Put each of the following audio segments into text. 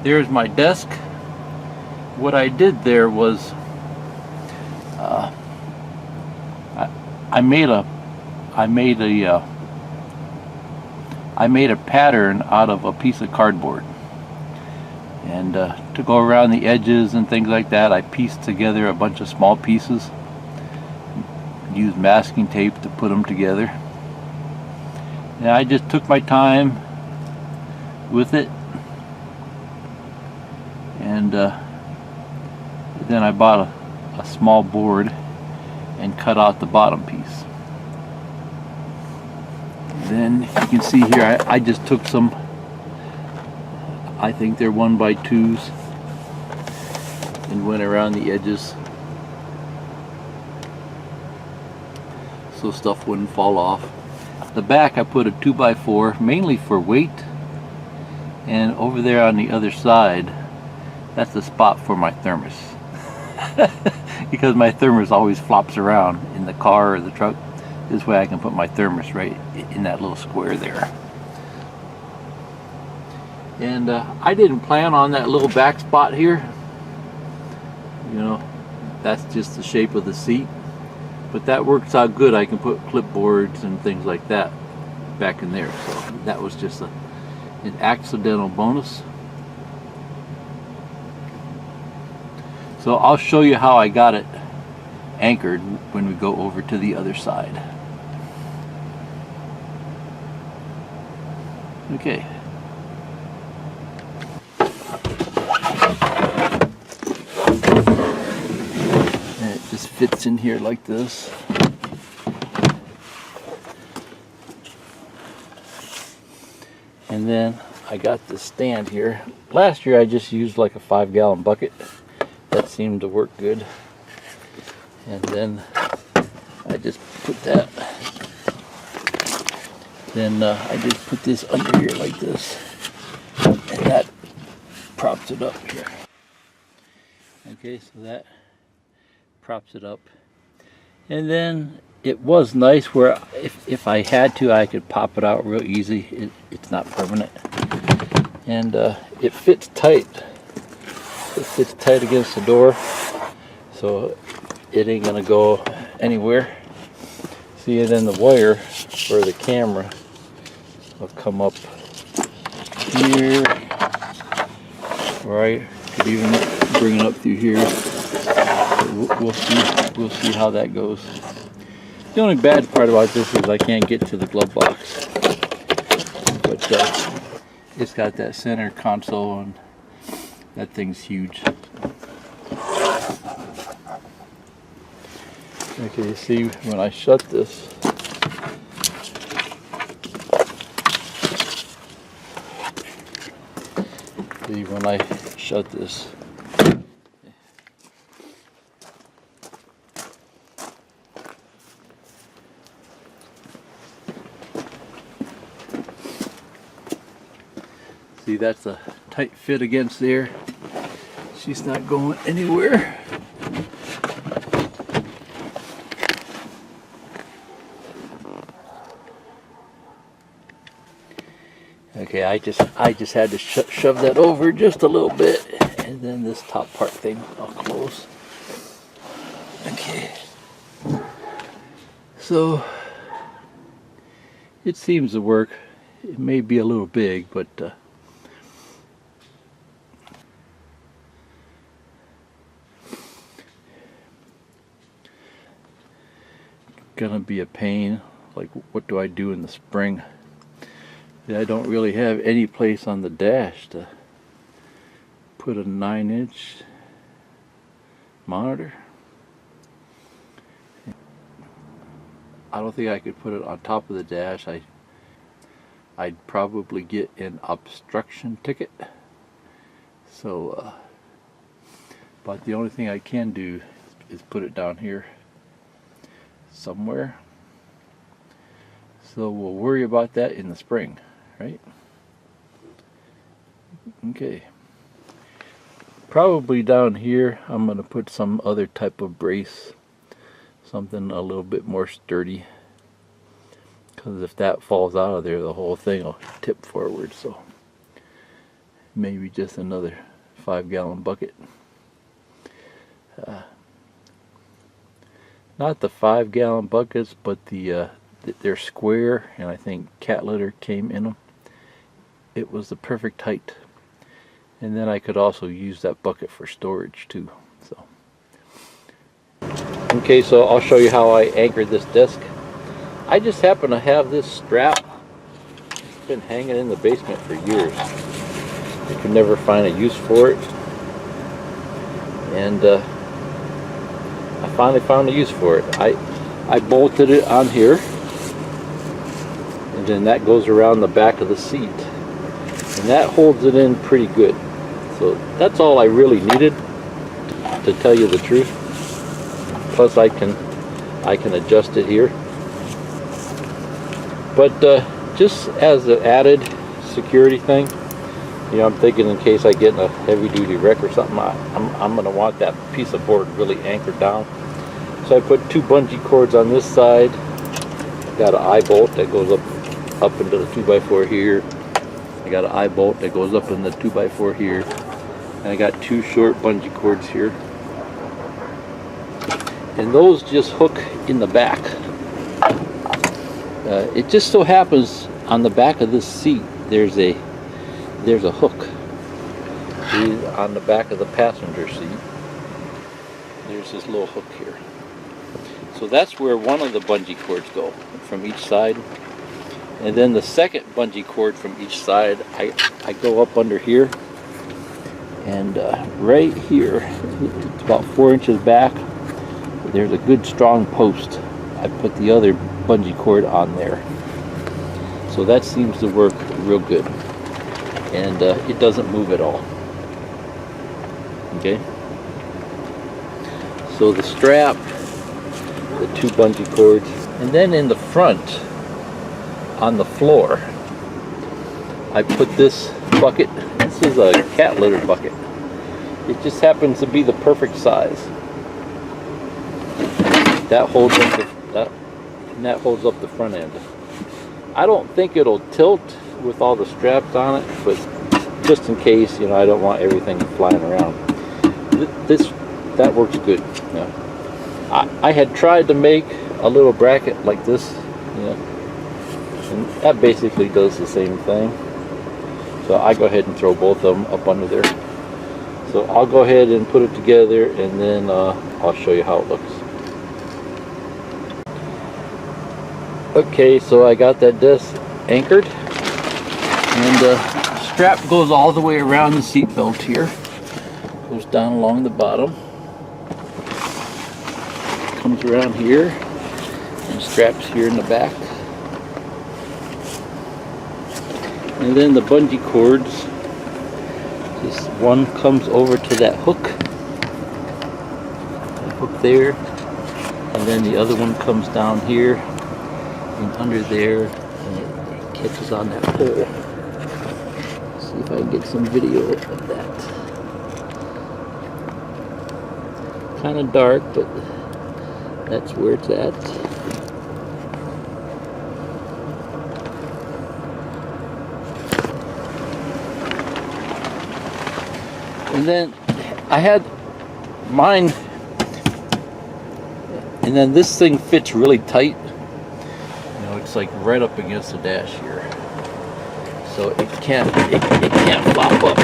There's my desk. What I did there was I made a pattern out of a piece of cardboard, and to go around the edges and things like that, I pieced together a bunch of small pieces, used masking tape to put them together, and I just took my time with it. And then I bought a small board and cut out the bottom piece. Then you can see here I just took some, I think they're 1x2s, and went around the edges so stuff wouldn't fall off. The back I put a 2x4 mainly for weight, and over there on the other side, that's the spot for my thermos. Because my thermos always flops around in the car or the truck. This way I can put my thermos right in that little square there. And I didn't plan on that little back spot here. You know, that's just the shape of the seat. But that works out good. I can put clipboards and things like that back in there. So that was just an accidental bonus. So I'll show you how I got it anchored when we go over to the other side. Okay. And it just fits in here like this. And then I got this stand here. Last year I just used like a 5-gallon bucket. That seemed to work good. And then I just put that. Then I just put this under here like this. And that props it up here. Okay, so that props it up. And then it was nice where if I had to, I could pop it out real easy. It's not permanent. And it fits tight. It fits tight against the door, so it ain't gonna go anywhere. See, and then the wire for the camera will come up here, or I could even bring it up through here. We'll see how that goes. The only bad part about this is I can't get to the glove box, but it's got that center console, and that thing's huge. Okay, see, when I shut this, see, that's a tight fit against there. She's not going anywhere. Okay, I just had to shove that over just a little bit, and then this top part thing I'll close. Okay. So it seems to work. It may be a little big, but gonna be a pain. Like, what do I do in the spring? I don't really have any place on the dash to put a 9-inch monitor. I don't think I could put it on top of the dash. I'd probably get an obstruction ticket. So, but the only thing I can do is put it down here somewhere. So we'll worry about that in the spring, right? Okay. Probably down here I'm going to put some other type of brace, something a little bit more sturdy, because if that falls out of there, the whole thing will tip forward. So maybe just another 5-gallon bucket. Not the 5-gallon buckets, but they're square, and I think cat litter came in them. It was the perfect height. And then I could also use that bucket for storage too. So okay, so I'll show you how I anchored this disc. I just happen to have this strap. It's been hanging in the basement for years. I could never find a use for it, and I finally found a use for it. I bolted it on here, and then that goes around the back of the seat, and that holds it in pretty good. So that's all I really needed, to tell you the truth. Plus I can adjust it here. But just as an added security thing, you know, I'm thinking in case I get in a heavy-duty wreck or something, I'm going to want that piece of board really anchored down. So I put 2 bungee cords on this side. Got an eye bolt that goes up into the 2x4 here. I got an eye bolt that goes up in the 2x4 here. And I got 2 short bungee cords here. And those just hook in the back. It just so happens on the back of this seat there's a hook. See, on the back of the passenger seat there's this little hook here. So that's where one of the bungee cords go, from each side. And then the second bungee cord from each side, I go up under here, and right here, it's about 4 inches back, there's a good strong post. I put the other bungee cord on there. So that seems to work real good, and it doesn't move at all. Okay, so the strap, the 2 bungee cords, and then in the front on the floor I put this bucket. This is a cat litter bucket. It just happens to be the perfect size. That holds up that holds up the front end. I don't think it'll tilt with all the straps on it, but just in case, you know, I don't want everything flying around. That works good. Yeah. I had tried to make a little bracket like this, you know, and that basically does the same thing. So I go ahead and throw both of them up under there. So I'll go ahead and put it together, and then I'll show you how it looks. Okay, so I got that disc anchored, and the strap goes all the way around the seat belt here. Goes down along the bottom, comes around here, and straps here in the back. And then the bungee cords, this one comes over to that hook there, and then the other one comes down here and under there, and it catches on that pole. Let's see if I can get some video of that. Kind of dark, but that's where it's at. And then I had mine, and then this thing fits really tight. You know, it's like right up against the dash here, so it can't flop up.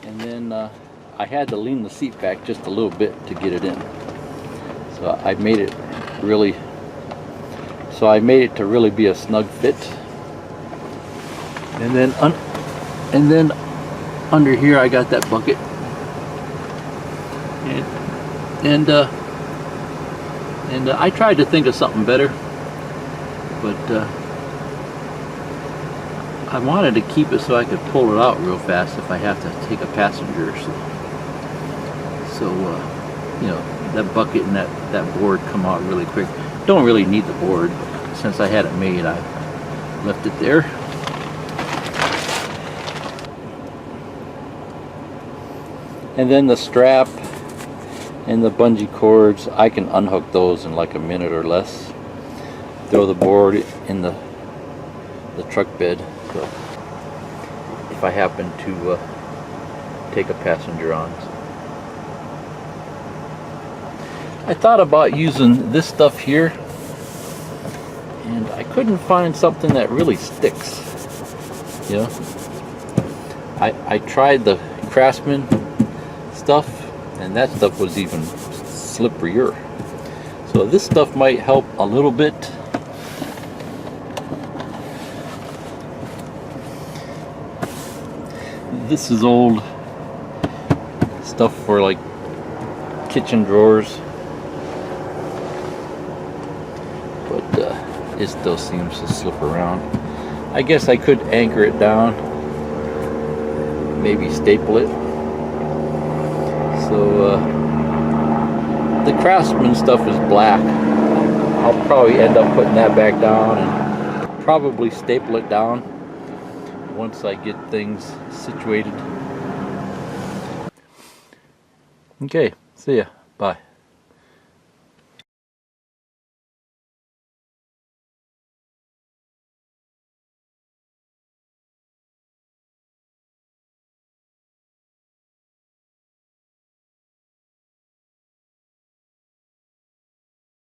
And then I had to lean the seat back just a little bit to get it in. So I made it to really be a snug fit. And then under here I got that bucket, and I tried to think of something better, but I wanted to keep it so I could pull it out real fast if I have to take a passenger or so you know, that bucket and that board come out really quick. Don't really need the board, but since I had it made, I left it there. And then the strap and the bungee cords, I can unhook those in like a minute or less. Throw the board in the truck bed. So if I happen to take a passenger on. I thought about using this stuff here, and I couldn't find something that really sticks. You know, I tried the Craftsman stuff, and that stuff was even slipperier. So this stuff might help a little bit. This is old stuff for like kitchen drawers, but it still seems to slip around. I guess I could anchor it down, maybe staple it. So the Craftsman stuff is black. I'll probably end up putting that back down and probably staple it down once I get things situated. Okay, see ya. Bye.